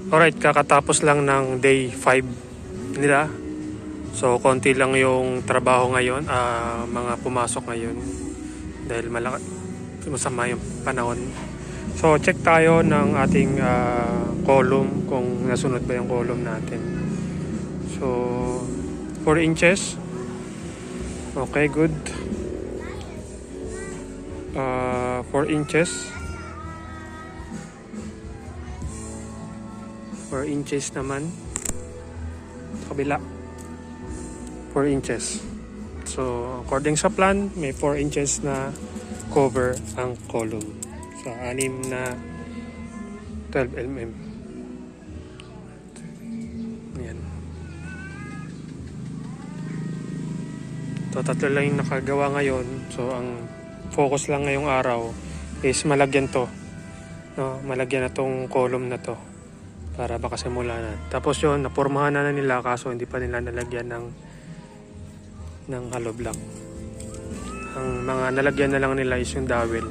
Alright, kakatapos lang ng day 5 nila. So, konti lang yung trabaho ngayon, mga pumasok ngayon. Dahil masama yung panahon. So, check tayo ng ating column kung nasunod ba yung column natin. So, 4 inches. Okay, good. 4 inches. 4 inches naman. Sa kabila. 4 inches. So, according sa plan, may 4 inches na cover ang column. Sa 6 na 12 mm. Yan. So, tatlo lang yung nakagawa ngayon. So, ang focus lang ngayong araw is malagyan to. No? Malagyan na tong column na to. Para makasimula na. Tapos yun, napurmahan na nila kaso hindi pa nila nalagyan ng hollow block. Ang mga nalagyan na lang nila is yung dowel.